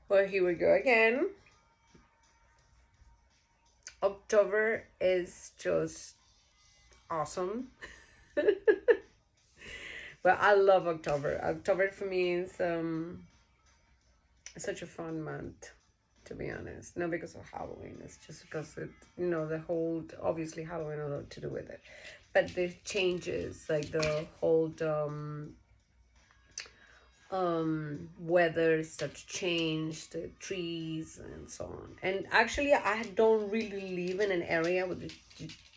Well, here we go again. October is just awesome. Well, I love October. October for me is such a fun month, to be honest. Not because of Halloween, it's just because the whole, obviously Halloween had a lot to do with it. But the changes, like the whole weather such change, the trees and so on. And actually I don't really live in an area where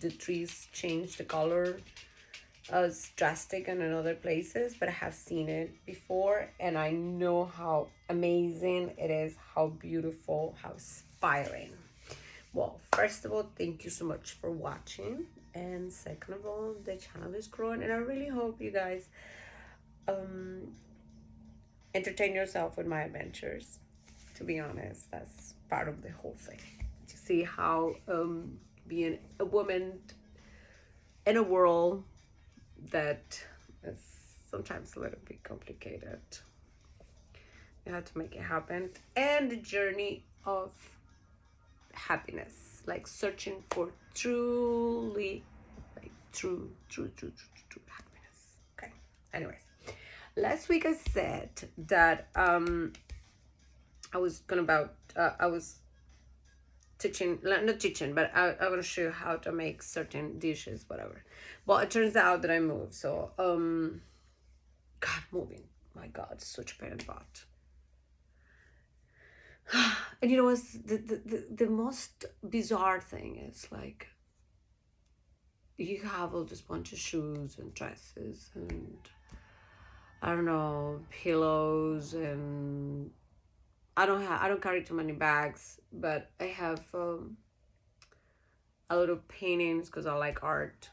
the trees change the color as drastic and in other places, but I have seen it before and I know how amazing it is, how beautiful, how inspiring. Well, first of all, thank you so much for watching, and second of all, the channel is growing and I really hope you guys entertain yourself with my adventures. To be honest, that's part of the whole thing, to see how being a woman in a world that is sometimes a little bit complicated, you have to make it happen, and the journey of happiness, like searching for truly, like true happiness. Okay, anyways, last week I said that I was gonna about I was teaching, not teaching, but I want to show you how to make certain dishes, whatever. Well, it turns out that I moved, so God, moving, my God, such a pain in the butt. And you know what's the most bizarre thing is, like, you have all this bunch of shoes and dresses and I don't know, pillows, and I don't carry too many bags, but I have a lot of paintings because I like art.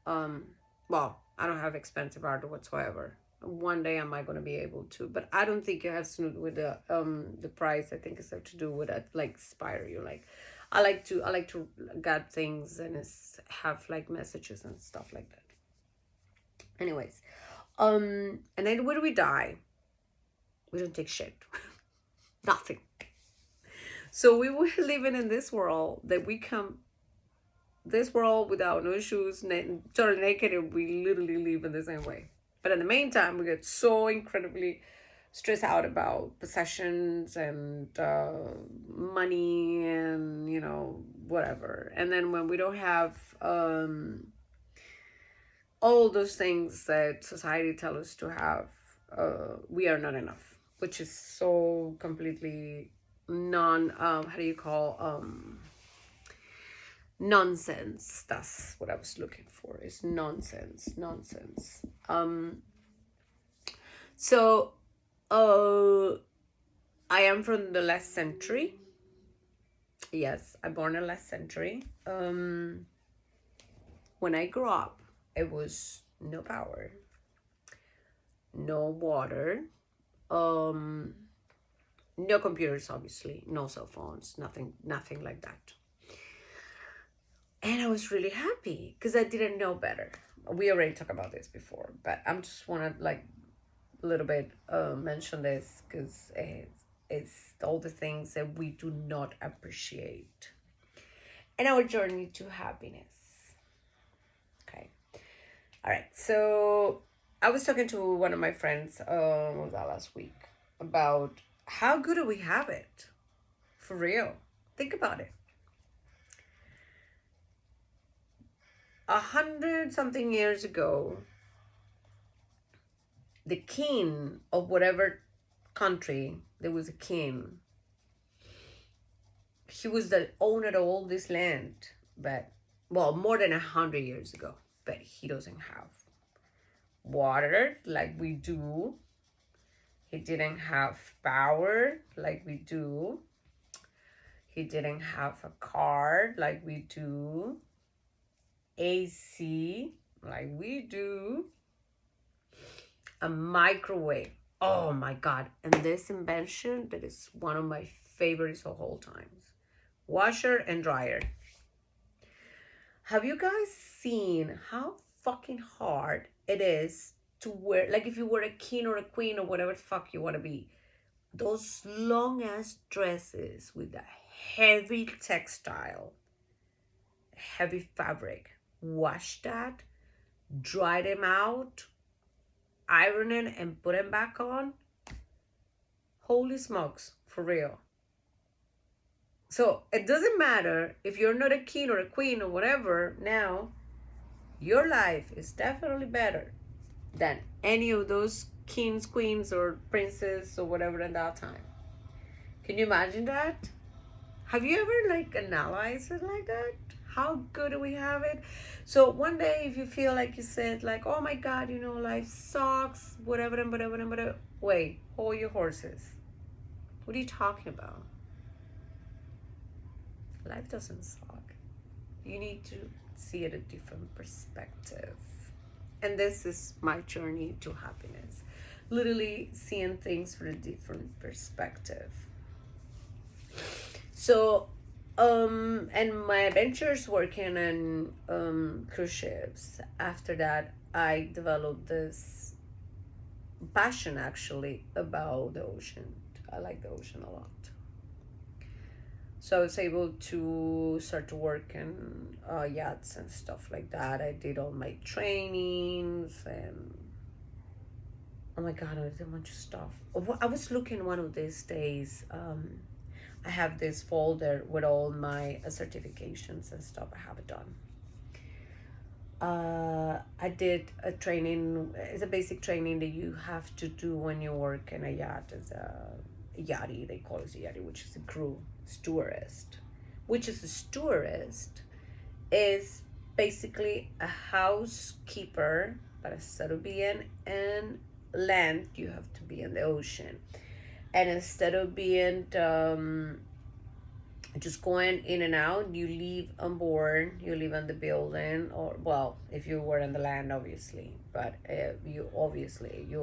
Um, well, I don't have expensive art whatsoever. One day am I gonna be able to, but I don't think it has to do with the price. I think it's have to do with that, like, inspire you. Like, I like to get things and it's have like messages and stuff like that. Anyways, and then when we die, we don't take shit, nothing. So we were living in this world that we come this world without no shoes, totally naked, and we literally live in the same way. But in the meantime, we get so incredibly stressed out about possessions and money and, whatever. And then when we don't have all those things that society tells us to have, we are not enough, which is so completely non, how do you call, nonsense. That's what I was looking for, is nonsense. So I am from the last century. Yes, I born in last century. When I grew up, it was no power, no water, um no computers, obviously, no cell phones, nothing like that. And I was really happy because I didn't know better. We already talked about this before, but I'm just want to, like, a little bit mention this because it's all the things that we do not appreciate in our journey to happiness. Okay, all right. So I was talking to one of my friends, was that last week, about how good do we have it, for real. Think about it. 100 something years ago, the king of whatever country, there was a king. He was the owner of all this land, but, well, more than 100 years ago. But he doesn't have water like we do. He didn't have power like we do. He didn't have a car like we do. AC like we do. A microwave. Oh my God. And this invention that is one of my favorites of all times. Washer and dryer. Have you guys seen how fucking hard it is to wear, like, if you were a king or a queen or whatever the fuck you want to be, those long ass dresses with a heavy textile, heavy fabric. Wash that, dry them out, iron it, and put them back on. Holy smokes, for real. So it doesn't matter if you're not a king or a queen or whatever now, your life is definitely better than any of those kings, queens, or princes or whatever at that time. Can you imagine that? Have you ever like analyzed it like that? How good do we have it? So one day, if you feel like you said like, "Oh my God, you know, life sucks," whatever and whatever and whatever. Wait, hold your horses. What are you talking about? Life doesn't suck. You need to see it a different perspective. And this is my journey to happiness. Literally seeing things from a different perspective. So, and my adventures working on cruise ships. After that, I developed this passion actually about the ocean. I like the ocean a lot. So I was able to start to work in yachts and stuff like that. I did all my trainings and oh my God, I did a bunch of stuff. I was looking one of these days. I have this folder with all my certifications and stuff I have done. I did a training. It's a basic training that you have to do when you work in a yacht as a yachty. They call it a yachty, which is a crew stewardess. Which is a stewardess is basically a housekeeper, but instead of being in land, you have to be in the ocean. And instead of being just going in and out, you leave on board, you live on the building, or well, if you were on the land, obviously, but you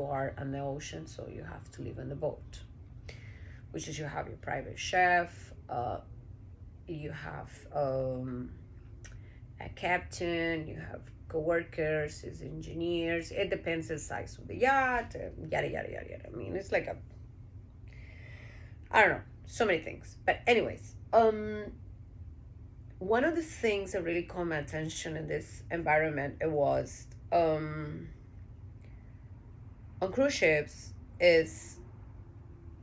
are on the ocean, so you have to live on the boat, which is you have your private chef, you have a captain, you have co-workers, is engineers. It depends the size of the yacht, yada yada yada yada. I mean, it's like a, I don't know, so many things. But anyways, one of the things that really caught my attention in this environment, it was on cruise ships is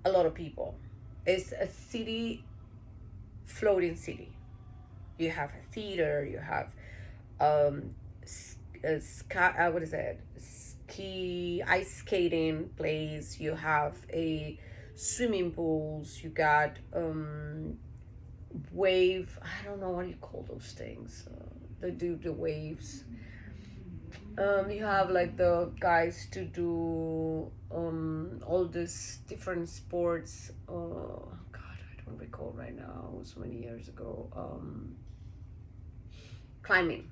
a lot of people. It's a city, floating city. You have a theater, you have a sky, what is it? Ski, ice skating place. You have a swimming pools. You got wave. I don't know what you call those things. They do the waves. You have like the guys to do all these different sports. God, I don't recall right now. It was so many years ago. Climbing.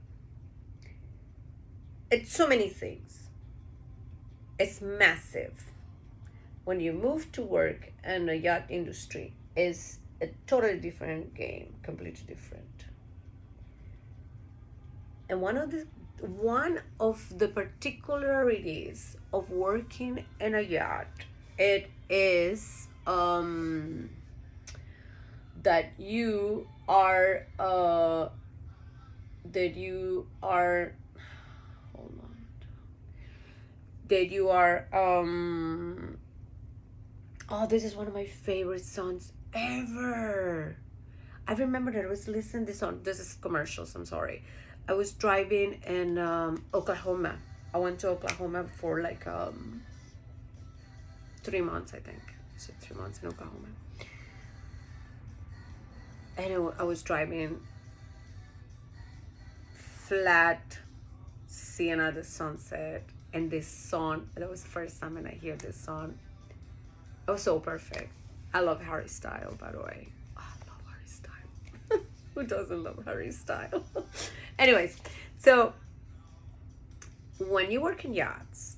It's so many things. It's massive. When you move to work in the yacht industry, is a totally different game, completely different. And one of the particularities of working in a yacht, it is that you are that you are hold on that you are oh, this is one of my favorite songs ever. I remember that I was listening to this song. This is commercials, I'm sorry. I was driving in Oklahoma. I went to Oklahoma for like 3 months, I think. So 3 months in Oklahoma. And I was driving flat, seeing the sunset, and this song, that was the first time when I hear this song. It was so perfect. I love Harry Styles, by the way. Oh, I love Harry Styles. Who doesn't love Harry Styles? Anyways, so when you work in yachts,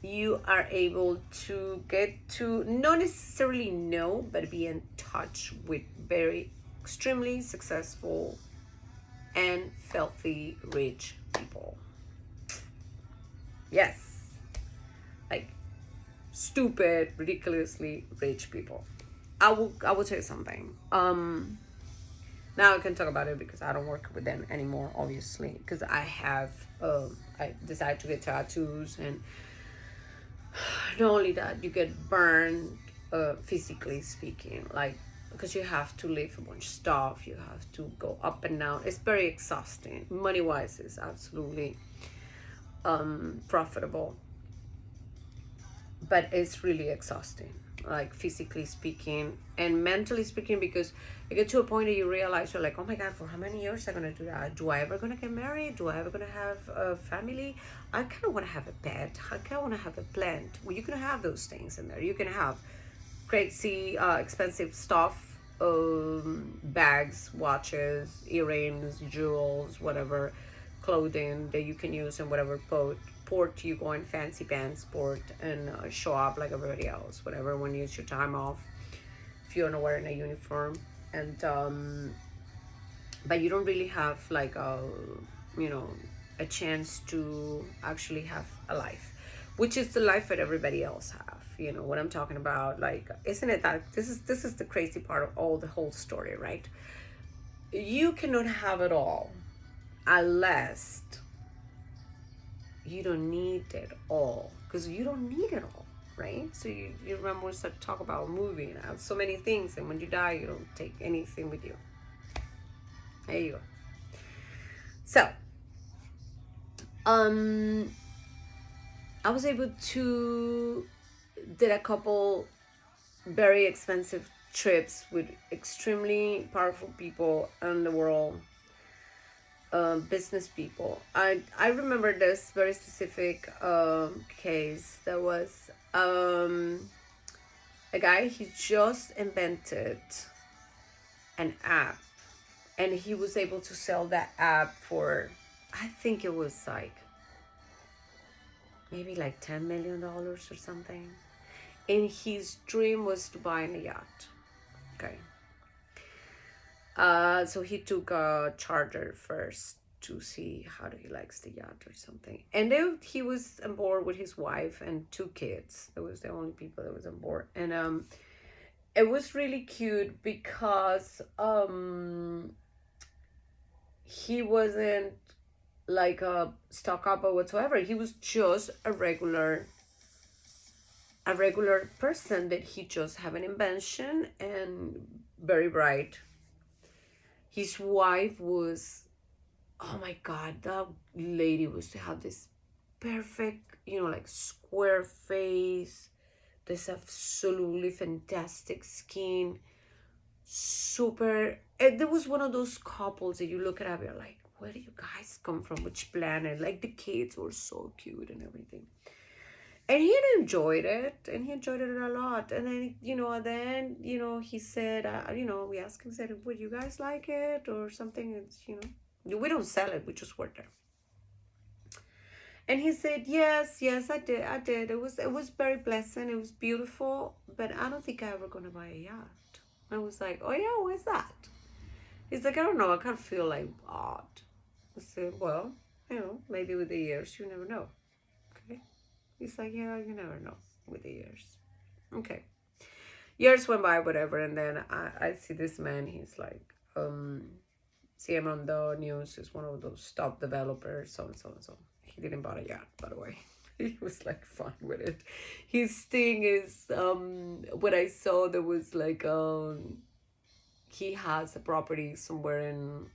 you are able to get to not necessarily know, but be in touch with very extremely successful and filthy rich people. Yes, like stupid, ridiculously rich people. I will tell you something. Now I can talk about it because I don't work with them anymore, obviously, because I decided to get tattoos, and not only that, you get burned, physically speaking, like, because you have to lift a bunch of stuff, you have to go up and down. It's very exhausting. Money wise, it's absolutely profitable, but it's really exhausting, like physically speaking and mentally speaking, because you get to a point that you realize, you're like, oh my god, for how many years am I gonna do that? Do I ever gonna get married? Do I ever gonna have a family? I kind of want to have a pet. I kind of want to have a plant. Well, you can have those things in there. You can have crazy expensive stuff, bags, watches, earrings, jewels, whatever, clothing that you can use in whatever port you go in, fancy pants port, and show up like everybody else, whatever, when you use your time off, if you're not wearing a uniform. And but you don't really have like you know a chance to actually have a life, which is the life that everybody else have. You know what I'm talking about? Like, isn't it that this is the crazy part of all the whole story, right? You cannot have it all unless you don't need it all, because you don't need it all, right? So you remember we started to talk about moving out so many things, and when you die, you don't take anything with you. There you go. So I was able to did a couple very expensive trips with extremely powerful people in the world, business people. I remember this very specific case. There was a guy. He just invented an app, and he was able to sell that app for, I think it was like maybe like $10 million or something. And his dream was to buy a yacht. Okay. So he took a charter first to see how he likes the yacht or something. And then he was on board with his wife and two kids. That was the only people that was on board. And it was really cute because he wasn't like a stock up or whatsoever. He was just a regular person that he just have an invention, and very bright. His wife was, oh my god, that lady was to have this perfect, like square face, this absolutely fantastic skin, super. And there was one of those couples that you look at, you're like, where do you guys come from? Which planet? Like, the kids were so cute and everything. And he enjoyed it, and he enjoyed it a lot. And then, he said, we asked him, said, would you guys like it or something? It's, we don't sell it, we just work there. And he said, yes, I did. It was very pleasant. It was beautiful, but I don't think I ever gonna buy a yacht. I was like, oh yeah, why is that? He's like, I don't know, I kind of feel like odd. I said, well, maybe with the years, you never know. Okay. He's like, yeah, you never know with the years. Okay. Years went by, whatever, and then I see this man, he's like, see him on the news, he's one of those top developers, so and so and so. He didn't buy a yacht, by the way. He was like fine with it. His thing is, what I saw, there was like, he has a property somewhere in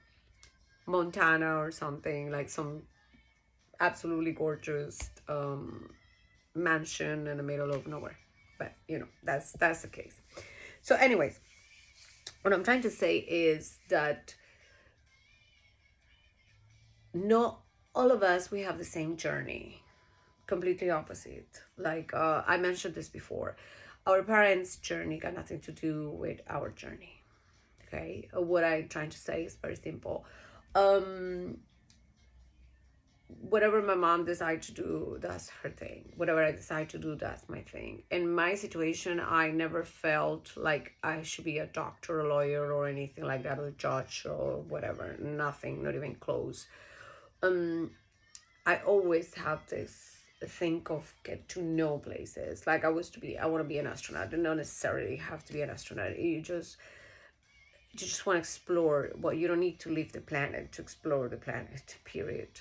Montana or something, like some absolutely gorgeous mansion in the middle of nowhere. But that's the case. So anyways, what I'm trying to say is that not all of us, we have the same journey, completely opposite. Like, I mentioned this before, our parents' journey got nothing to do with our journey. Okay, what I'm trying to say is very simple. Whatever my mom decides to do, that's her thing. Whatever I decide to do, that's my thing. In my situation, I never felt like I should be a doctor, a lawyer, or anything like that, or a judge, or whatever. Nothing, not even close. I always have this think of get to know places. Like I want to be an astronaut. You don't necessarily have to be an astronaut. You just want to explore. Well, you don't need to leave the planet to explore the planet, period.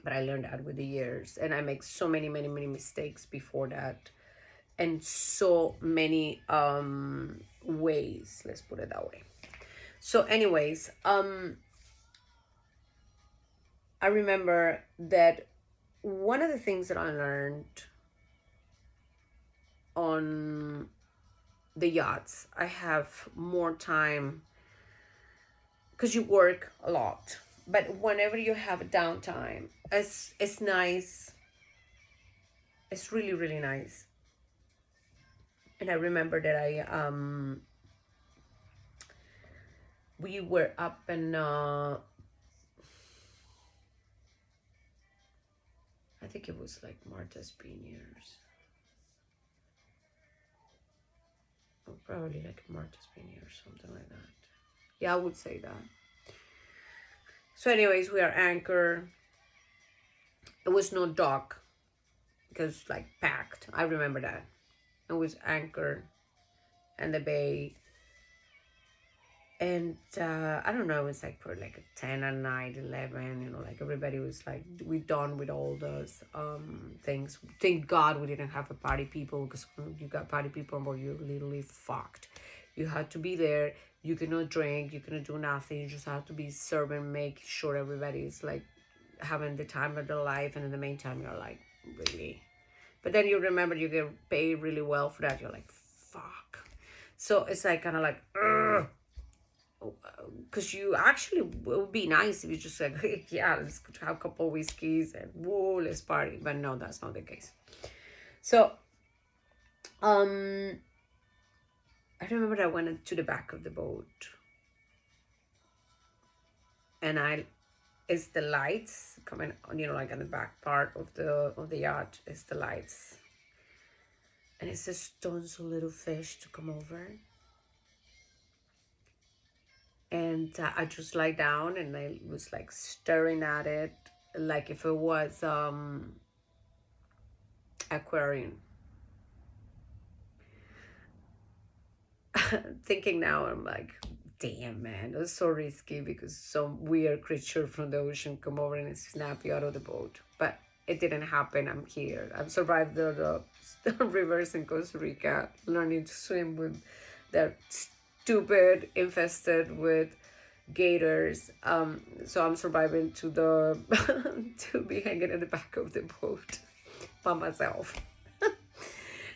But I learned that with the years, and I make so many mistakes before that, and so many ways, let's put it that way. So anyways, I remember that one of the things that I learned on the yachts, I have more time because you work a lot. But whenever you have a downtime, it's nice. It's really, really nice. And I remember that we were up in I think it was like Martha's Vineyards. Or probably like Martha's Vineyard or something like that. Yeah, I would say that. So anyways, we are anchored. It was no dock because like packed. I remember that. It was anchored in the bay. And I don't know, it was like for like a 10 at night, 11, you know, like everybody was like, we done with all those things. Thank God we didn't have a party people, because when you got party people on board, you're literally fucked. You had to be there, you cannot drink, you cannot do nothing, you just have to be serving, make sure everybody's like having the time of their life, and in the meantime, you're like, really? But then you remember you get paid really well for that, you're like, fuck. So it's like kind of like, ugh. Because you actually, it would be nice if you just said, hey, yeah, let's have a couple of whiskeys and whoa, let's party. But no, that's not the case. So I remember I went to the back of the boat, and it's the lights coming on, you know, like on the back part of the yacht is the lights, and it's just tons of little fish to come over. And I just lie down and I was like staring at it like if it was aquarium. Thinking now, I'm like, damn man, it was so risky because some weird creature from the ocean come over and snap you out of the boat. But it didn't happen. I'm here. I've survived the rivers in Costa Rica, learning to swim with that stupid infested with gators. So I'm surviving to the to be hanging in the back of the boat by myself.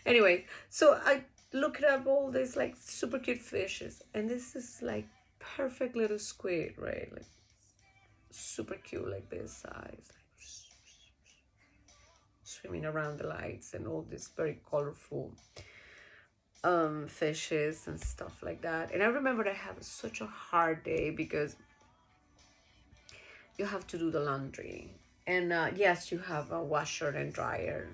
Anyway, so I looked up all these like super cute fishes, and this is like perfect little squid, right? Like super cute, like this size, like swimming around the lights, and all these very colorful fishes and stuff like that. And I remember I had such a hard day because you have to do the laundry, and yes, you have a washer and dryer.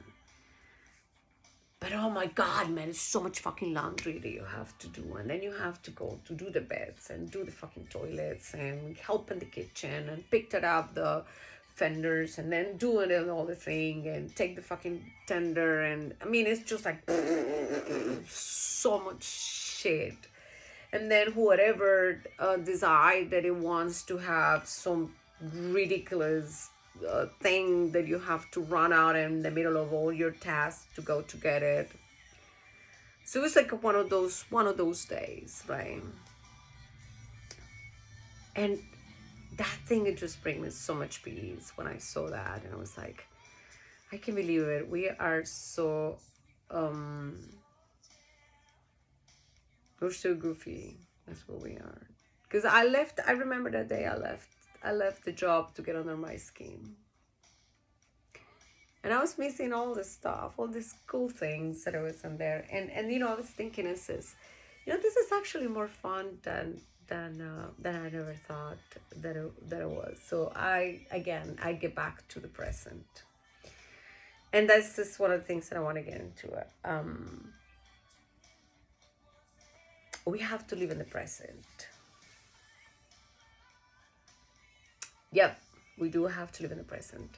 But oh my God, man, it's so much fucking laundry that you have to do. And then you have to go to do the beds and do the fucking toilets and help in the kitchen and pick that up the fenders and then do it and all the thing and take the fucking tender. And I mean, it's just like so much shit. And then whoever decide that it wants to have some ridiculous thing that you have to run out in the middle of all your tasks to go to get it. So it's like one of those days, right? And that thing, it just brings me so much peace when I saw that, and I was like, I can't believe it. We are so we're so goofy. That's what we are. Because I remember that day I left the job to get under my skin. And I was missing all this stuff, all these cool things that I was in there. And you know, I was thinking, this is actually more fun than I never thought that it was. So I get back to the present. And that's just one of the things that I want to get into. We have to live in the present. Yep, we do have to live in the present.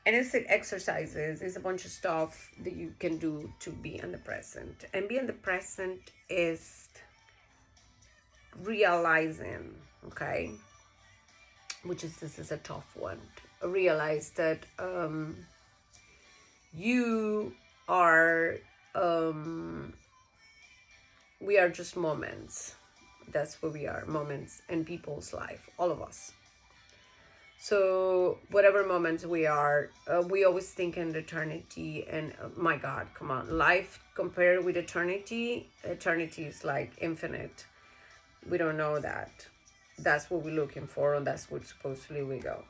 And it's like exercises, it's a bunch of stuff that you can do to be in the present. And being in the present is realizing, okay, which is, this is a tough one, realize that you are we are just moments. That's what we are, moments in people's life, all of us. So whatever moments we are, we always think in eternity, and my God, come on, life compared with eternity, eternity is like infinite. We don't know that. That's what we're looking for, and that's what supposedly we go.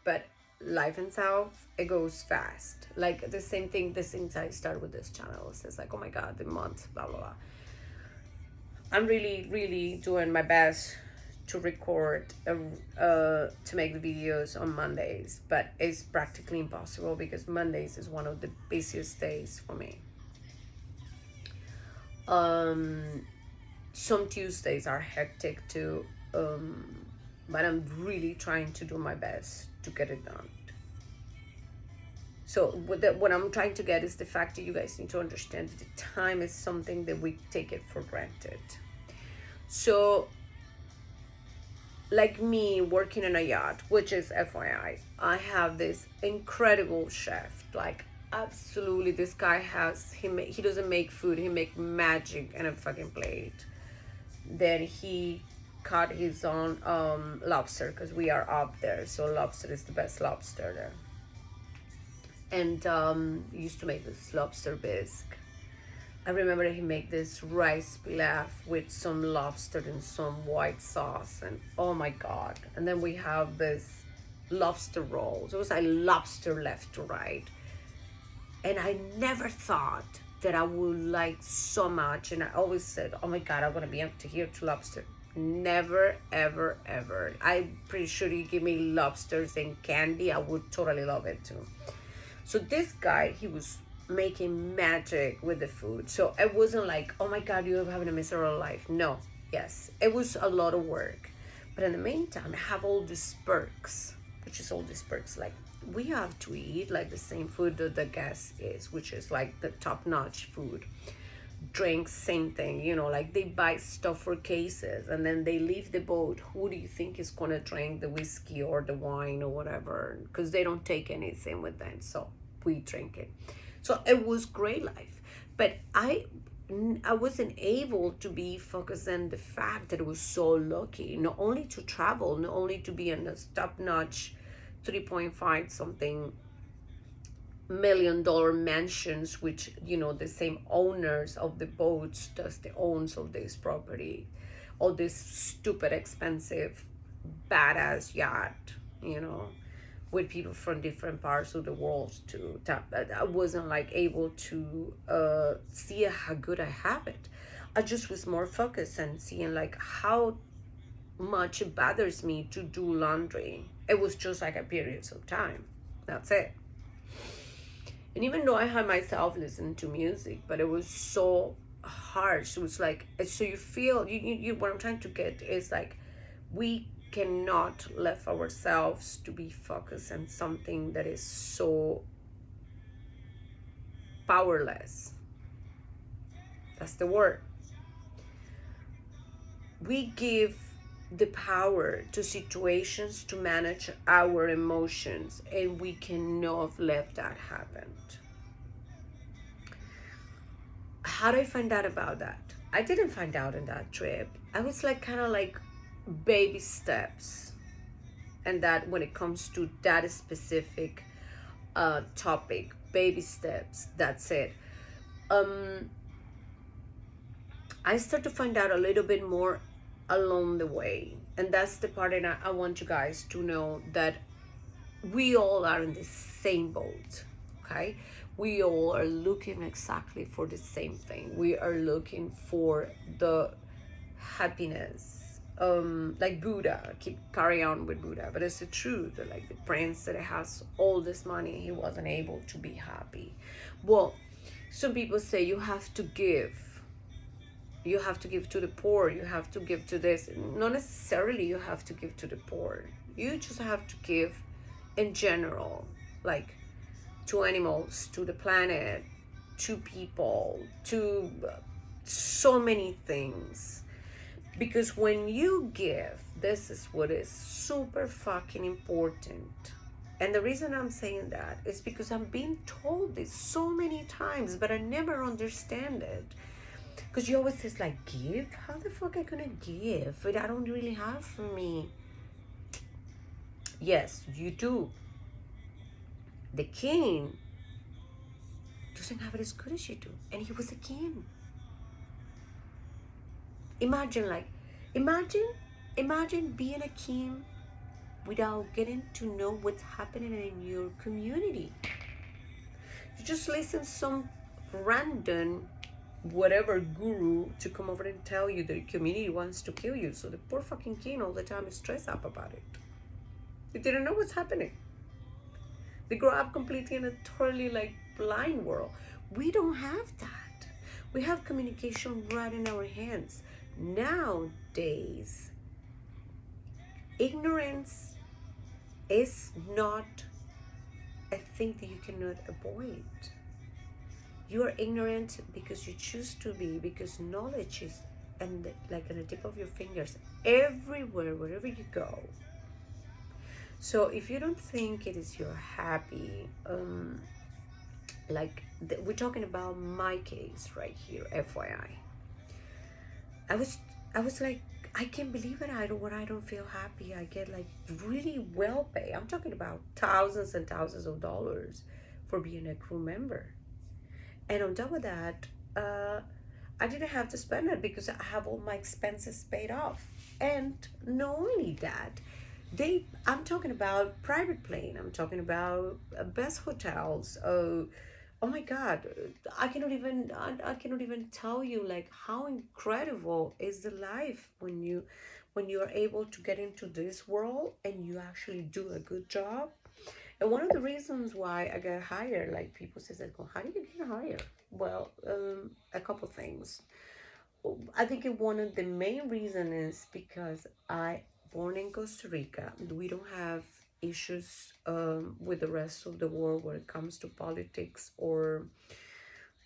But life itself, it goes fast. Like the same thing, the things I start with this channel. It's like, oh my God, the month, blah blah blah. I'm really, really doing my best to record, to make the videos on Mondays, but it's practically impossible because Mondays is one of the busiest days for me. Some Tuesdays are hectic too, but I'm really trying to do my best to get it done. So what I'm trying to get is the fact that you guys need to understand that the time is something that we take it for granted. So like me working in a yacht, which is FYI, I have this incredible chef, like absolutely, this guy has, he doesn't make food, he make magic in a fucking plate. Then he caught his own lobster, because we are up there, so lobster is the best lobster there. And he used to make this lobster bisque. I remember he made this rice pilaf with some lobster and some white sauce, and oh my God. And then we have this lobster rolls. It was like lobster left to right. And I never thought that I would like so much. And I always said, oh my God, I'm gonna be able to hear to lobster. Never, ever, ever. I'm pretty sure you give me lobsters and candy, I would totally love it too. So this guy, he was making magic with the food. So it wasn't like, oh my God, you're having a miserable life. No, yes, it was a lot of work. But in the meantime, I have all these perks, which is all these perks. Like we have to eat like the same food that the guest is, which is like the top-notch food. Drinks, same thing, you know, like they buy stuff for cases and then they leave the boat. Who do you think is gonna drink the whiskey or the wine or whatever? Because they don't take anything with them, so we drink it. So it was great life, but I wasn't able to be focused on the fact that it was so lucky, not only to travel, not only to be in a top-notch 3.5 something $1 million mansions, which, you know, the same owners of the boats, that's the owners of this property, all this stupid expensive badass yacht, you know, with people from different parts of the world to tap. I wasn't like able to see how good I have it. I just was more focused on seeing like how much it bothers me to do laundry. It was just like a periods of time, that's it. And even though I had myself listen to music, but it was so harsh. It was like, so you feel, you what I'm trying to get is like, we cannot let ourselves to be focused on something that is so powerless. That's the word. We give the power to situations to manage our emotions, and we cannot let that happen. How did I find out about that? I didn't find out in that trip. I was like kind of like baby steps, and that when it comes to that specific topic, baby steps, that's it. I start to find out a little bit more along the way, and that's the part that I want you guys to know, that we all are in the same boat. Okay, we all are looking exactly for the same thing. We are looking for the happiness, like Buddha. I keep carry on with Buddha, but it's the truth. Like the prince that has all this money, he wasn't able to be happy. Well, some people say you have to give, you have to give to the poor, you have to give to this. Not necessarily you have to give to the poor, you just have to give in general. Like to animals, to the planet, to people, to so many things. Because when you give, this is what is super fucking important. And the reason I'm saying that is because I'm being told this so many times, but I never understand it. Because you always say, like, give? How the fuck I gonna give? But I don't really have for me. Yes, you do. The king doesn't have it as good as you do. And he was a king. Imagine, like, imagine, imagine being a king without getting to know what's happening in your community. You just listen some random whatever guru to come over and tell you that your community wants to kill you. So the poor fucking king all the time is stressed up about it. They didn't know what's happening. They grow up completely in a totally like blind world. We don't have that. We have communication right in our hands. Nowadays, ignorance is not a thing that you cannot avoid. You are ignorant because you choose to be, because knowledge is and like on the tip of your fingers everywhere, wherever you go. So if you don't think it is your happy, we're talking about my case right here, FYI. I was I was like, I can't believe it. I don't feel happy. I get like really well paid. I'm talking about thousands and thousands of dollars for being a crew member. And on top of that, I didn't have to spend it because I have all my expenses paid off. And not only that, I'm talking about private plane. I'm talking about best hotels. Oh my God, I cannot even tell you like how incredible is the life when you are able to get into this world and you actually do a good job. And one of the reasons why I got hired, like people says, like, well, how do you get hired? Well, a couple things. I think one of the main reason is because I born in Costa Rica. We don't have issues with the rest of the world when it comes to politics or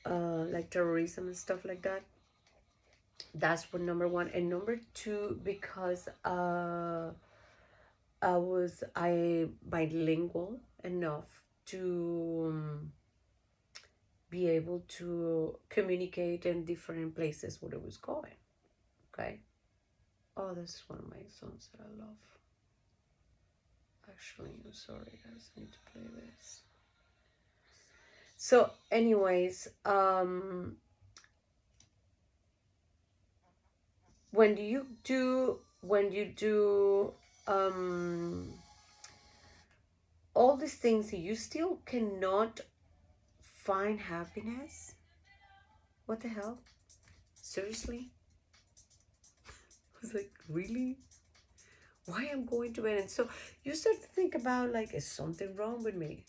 like terrorism and stuff like that. That's what number one. And number two, because I bilingual enough to be able to communicate in different places where it was going. Okay. Oh, this is one of my songs that I love. Actually, I'm sorry, guys. I need to play this. So, anyways, when you do all these things, you still cannot find happiness. What the hell? Seriously? I was like, really? Why I'm going to bed? And so you start to think about like, is something wrong with me?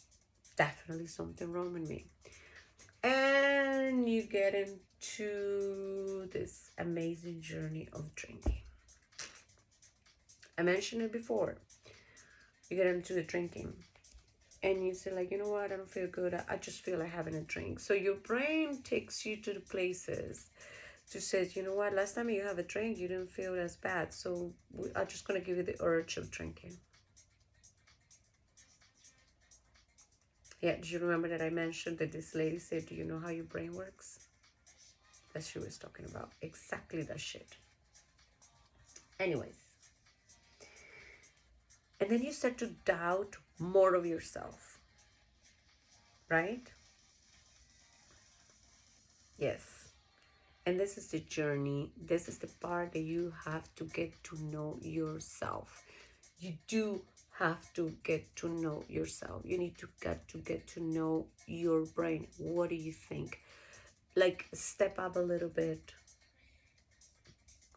Definitely something wrong with me. And you get into this amazing journey of drinking. I mentioned it before. You get into the drinking and you say like, you know what, I don't feel good. I just feel like having a drink. So your brain takes you to the places to say, you know what, last time you have a drink, you didn't feel as bad. So I'm just going to give you the urge of drinking. Yeah, do you remember that I mentioned that this lady said, do you know how your brain works? That she was talking about. Exactly that shit. Anyways. And then you start to doubt more of yourself. Right? Yes. And this is the journey. This is the part that you have to get to know yourself. You do have to get to know yourself. You need to get to know your brain. What do you think? Like step up a little bit.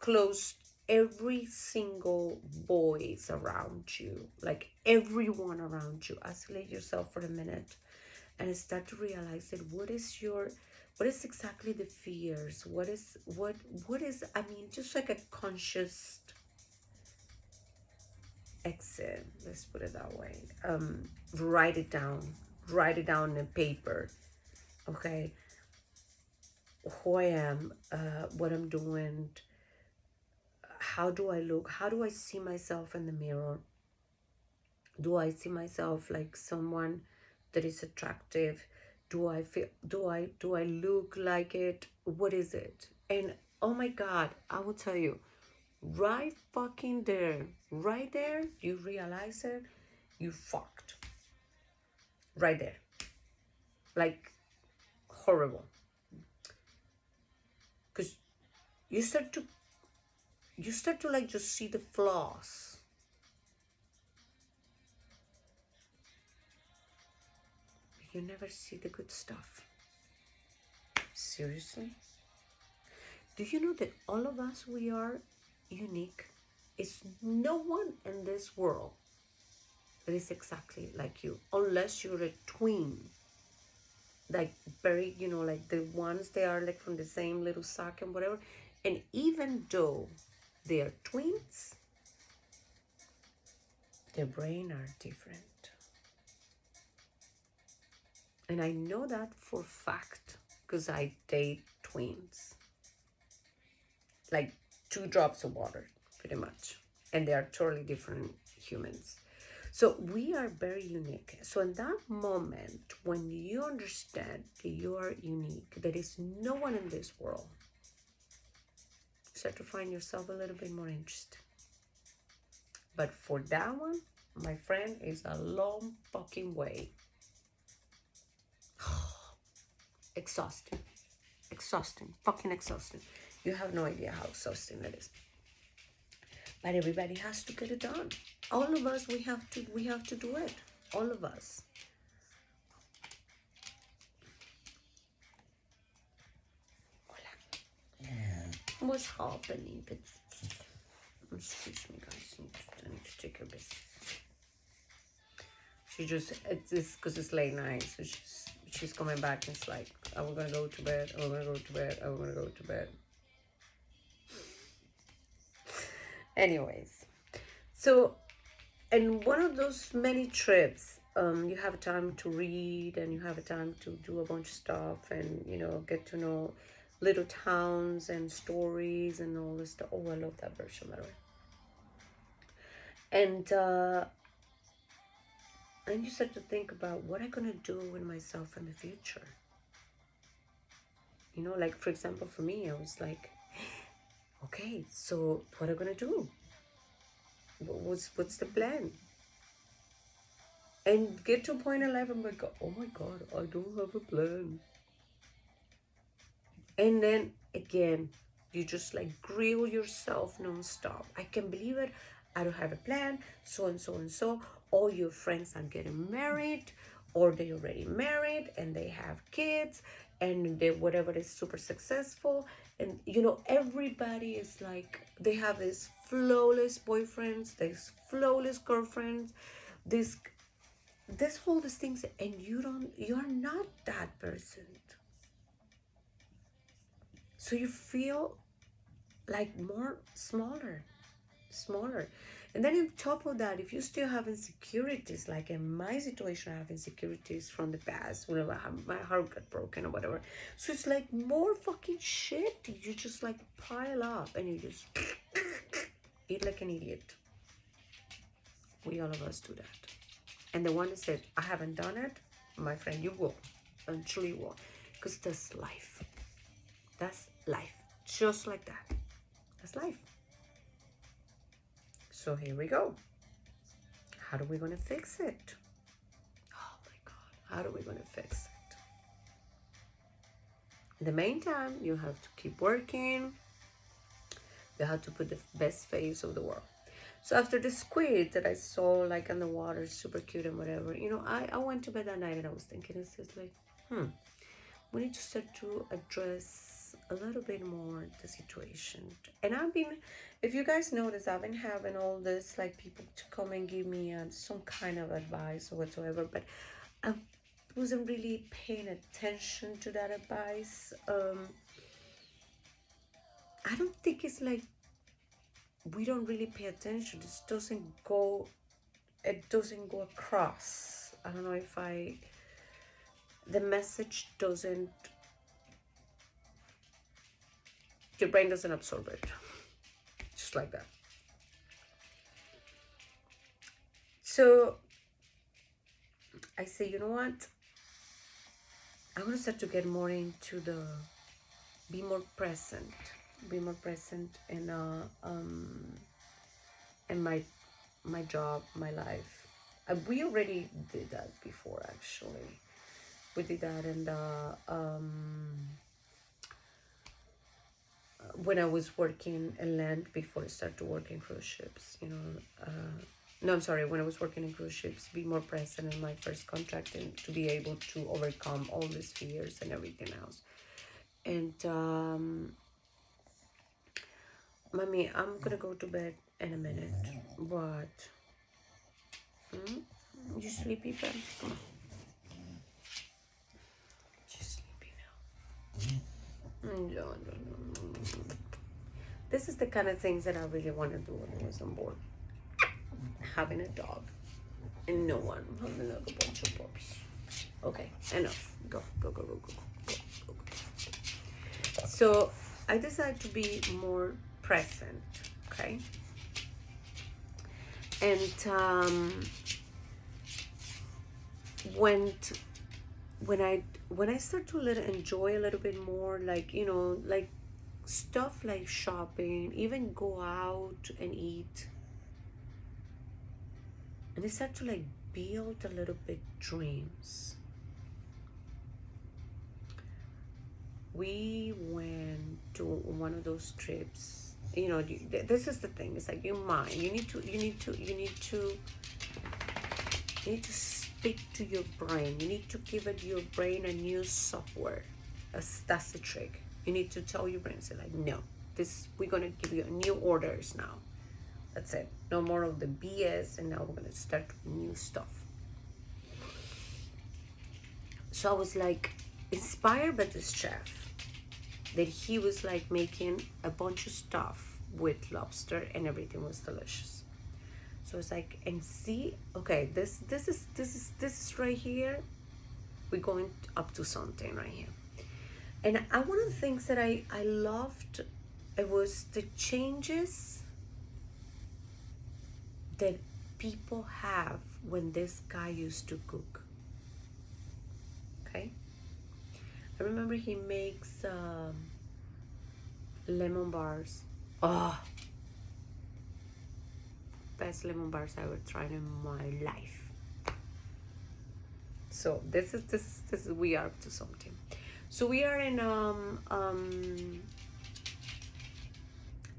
Close every single voice around you. Like everyone around you. Isolate yourself for a minute and start to realize that what is exactly the fears, what is I mean, just like a conscious exit, let's put it that way. Write it down. write it down in paper. Okay, who I am, what I'm doing, how do I look, how do I see myself in the mirror? Do I see myself like someone that is attractive? Do I feel, do I look like it? What is it? And oh my god, I will tell you, right fucking there, right there, you realize it, you fucked. Right there. Like horrible. Because you start to like just see the flaws. You never see the good stuff. Seriously? Do you know that all of us, we are unique? It's no one in this world that is exactly like you, unless you're a twin. Like very, like the ones they are like from the same little sack and whatever. And even though they are twins, their brain are different. And I know that for fact because I date twins. Like 2 drops of water, pretty much. And they are totally different humans. So we are very unique. So in that moment, when you understand that you are unique, there is no one in this world, you start to find yourself a little bit more interesting. But for that one, my friend, is a long fucking way. Exhausting. Exhausting. Fucking exhausting. You have no idea how exhausting that is. But everybody has to get it done. All of us, we have to do it. All of us. What's happening? Excuse me, guys. I need to take her business. She just, it's because it's late night, so she's coming back and it's like, are we gonna go to bed? Are we gonna go to bed? Are we gonna go to bed? Anyways, so in one of those many trips, you have time to read and you have a time to do a bunch of stuff and get to know little towns and stories and all this stuff. Oh, I love that version, by the way. And you start to think about what I'm gonna do with myself in the future. Like for example, for me, I was like, okay, so what am I gonna do? What's the plan? And get to point in life, I'm like, oh my god, I don't have a plan. And then again, you just like grill yourself nonstop. I can't believe it. I don't have a plan. So and so and so. All your friends are getting married, or they already married and they have kids, and they whatever is super successful. And everybody is like, they have these flawless boyfriends, these flawless girlfriends, this whole these things, and you're not that person. So you feel like more smaller. And then on top of that, if you still have insecurities, like in my situation, I have insecurities from the past, whenever my heart got broken or whatever. So it's like more fucking shit. You just like pile up and you just eat like an idiot. We all of us do that. And the one that said, I haven't done it, my friend, you will. Eventually you will. Because that's life. That's life. Just like that. That's life. So here we go. How are we going to fix it? Oh my God. How are we going to fix it? In the meantime, you have to keep working. You have to put the best face of the world. So after the squid that I saw like in the water, super cute and whatever, I went to bed that night and I was thinking, it's just like, we need to start to address a little bit more the situation. And if you guys notice, I've been having all this like people to come and give me some kind of advice or whatsoever, but I wasn't really paying attention to that advice. I don't think it's like we don't really pay attention. It doesn't go across. I don't know if I the message doesn't, your brain doesn't absorb it. Just like that. So I say, you know what? I want to start to get more into the, be more present in my job, my life. We already did that before, actually. We did that, and when I was working in land before I started to work in cruise ships, you know. No, I'm sorry. When I was working in cruise ships, be more present in my first contract and to be able to overcome all these fears and everything else. And mommy, I'm gonna go to bed in a minute. What? You sleepy, babe? Come on. You sleepy now? No. This is the kind of things that I really want to do when I was on board. Having a dog. And no one having like a bunch of puppies. Okay, enough. Go. So I decided to be more present, okay? And when I start to enjoy a little bit more, like, you know, like stuff like shopping, even go out and eat, and I start to like build a little bit dreams. We went to one of those trips. You know, this is the thing. It's like your mind. You need to speak to your brain. You need to give it your brain a new software. That's the trick. You need to tell your brain, say like, no, we're gonna give you new orders now. That's it. No more of the BS, and now we're gonna start new stuff. So I was like inspired by this chef, that he was like making a bunch of stuff with lobster and everything was delicious. So it's like, and see, okay, this is right here. We're going up to something right here. And one of the things that I loved, it was the changes that people have when this guy used to cook. Okay, I remember he makes lemon bars. Oh, best lemon bars I ever tried in my life. So this is we are up to something. So we are in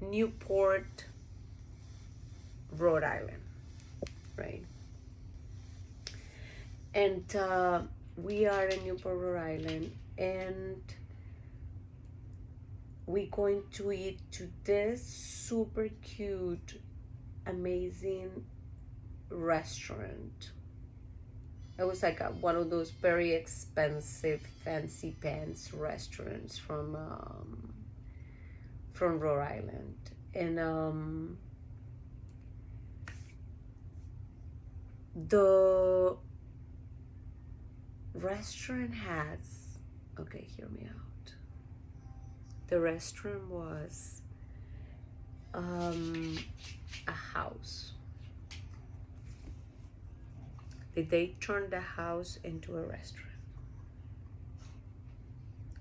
Newport, Rhode Island, right? And we are in Newport, Rhode Island, and we're going to eat to this super cute, amazing restaurant. It was like one of those very expensive, fancy pants restaurants from Rhode Island, and the restaurant has, okay, hear me out. The restaurant was a house. They turned the house into a restaurant.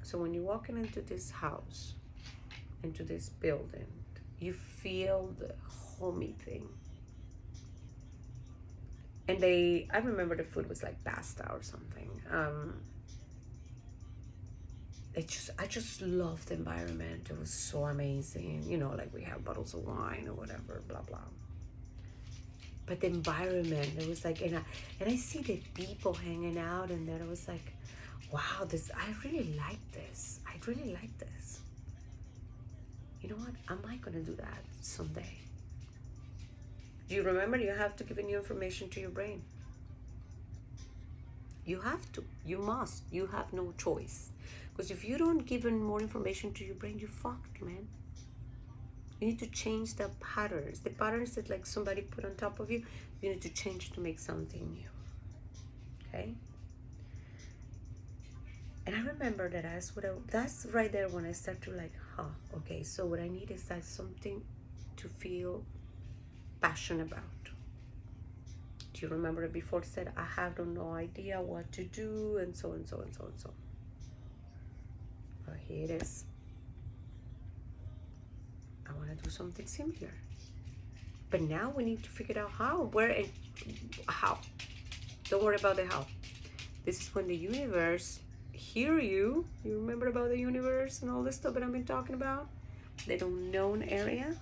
So when you're walking into this house, into this building, you feel the homey thing. And I remember the food was like pasta or something. I just loved the environment. It was so amazing. You know, like we have bottles of wine or whatever, blah, blah. But the environment, it was like, and I see the people hanging out, and then I was like, wow, I really like this. I really like this. You know what? I might gonna do that someday. Do you remember? You have to give new information to your brain. You have to. You must. You have no choice. Because if you don't give more information to your brain, you're fucked, man. You need to change the patterns. The patterns that like somebody put on top of you, you need to change to make something new. Okay? And I remember that that's right there when I start to like, okay, so what I need is that something to feel passionate about. Do you remember it before it said, I have no idea what to do, and so and so and so and so. Well, here it is. I want to do something similar. But now we need to figure out how, where, and how. Don't worry about the how. This is when the universe hear you. You remember about the universe and all this stuff that I've been talking about? The unknown area.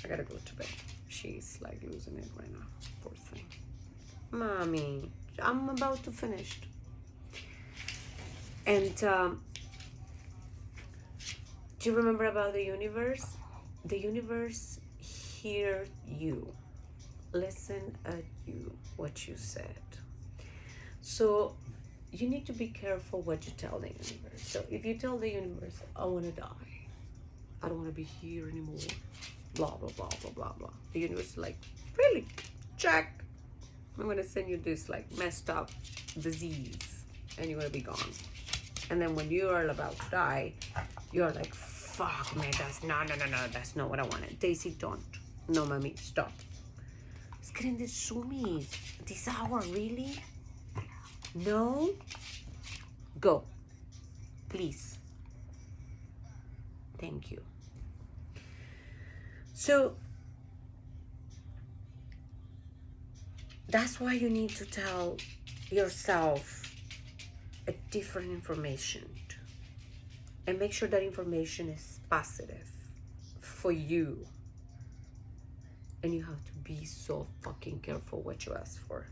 I gotta go to bed. She's like losing it right now. Poor thing. Mommy, I'm about to finish. And do you remember about the universe? The universe hear you. Listen at you, what you said. So you need to be careful what you tell the universe. So if you tell the universe, I want to die, I don't want to be here anymore, blah blah blah blah blah blah, the universe is like, really? Check. I'm going to send you this like messed up disease and you're going to be gone. And then when you are about to die, you're like, fuck man, that's no, that's not what I wanted. Daisy, don't. No, mommy, stop. It's getting this sumis. This hour, really? No? Go. Please. Thank you. So that's why you need to tell yourself a different information and make sure that information is positive for you. And you have to be so fucking careful what you ask for.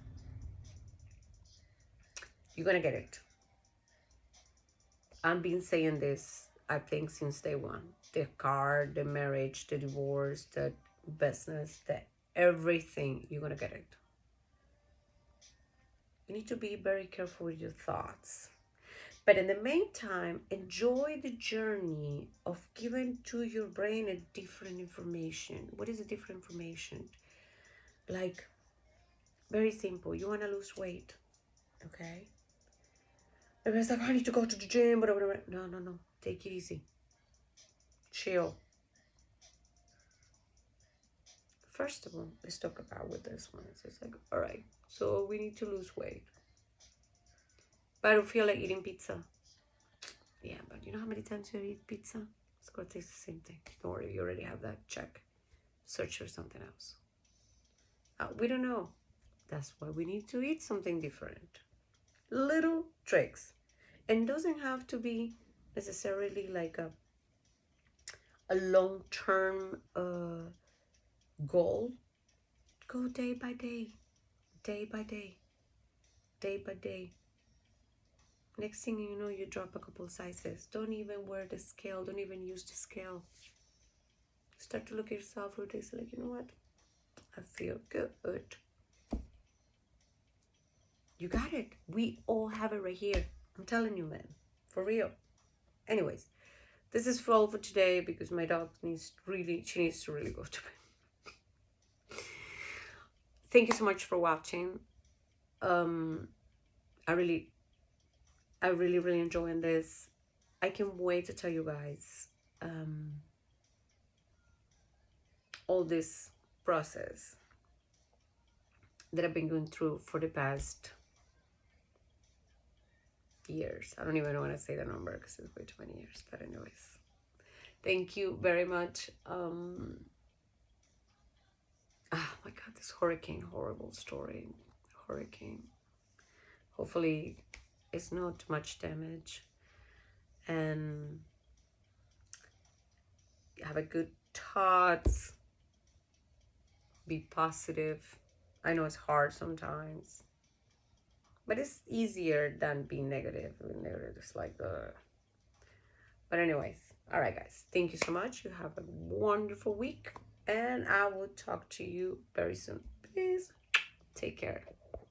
You're gonna get it. I've been saying this, I think, since day one. The car, the marriage, the divorce, the business, the everything, you're gonna get it. You need to be very careful with your thoughts. But in the meantime, enjoy the journey of giving to your brain a different information. What is a different information? Like, very simple. You want to lose weight, okay? Everybody's like, I need to go to the gym, whatever. No. Take it easy. Chill. First of all, let's talk about with this one. It's like, all right, so we need to lose weight. But I don't feel like eating pizza. Yeah, but you know how many times you eat pizza? It's gonna taste the same thing. Don't worry, you already have that. Check. Search for something else. We don't know. That's why we need to eat something different. Little tricks. And it doesn't have to be necessarily like a long-term goal. Go day by day, day by day, day by day. Next thing you know, you drop a couple sizes. Don't even wear the scale. Don't even use the scale. Start to look at yourself every day. So like, you know what? I feel good. You got it. We all have it right here. I'm telling you, man. For real. Anyways, this is all for today because my dog needs to really go to bed. Thank you so much for watching. I really enjoying this. I can't wait to tell you guys all this process that I've been going through for the past years. I don't even want to say the number because it's way too many years. But anyways, thank you very much. Oh my God, this hurricane, horrible story. Hurricane. Hopefully it's not too much damage. And have a good thoughts. Be positive. I know it's hard sometimes, but it's easier than being negative. Negative is like the. But anyways, all right, guys. Thank you so much. You have a wonderful week, and I will talk to you very soon. Please take care.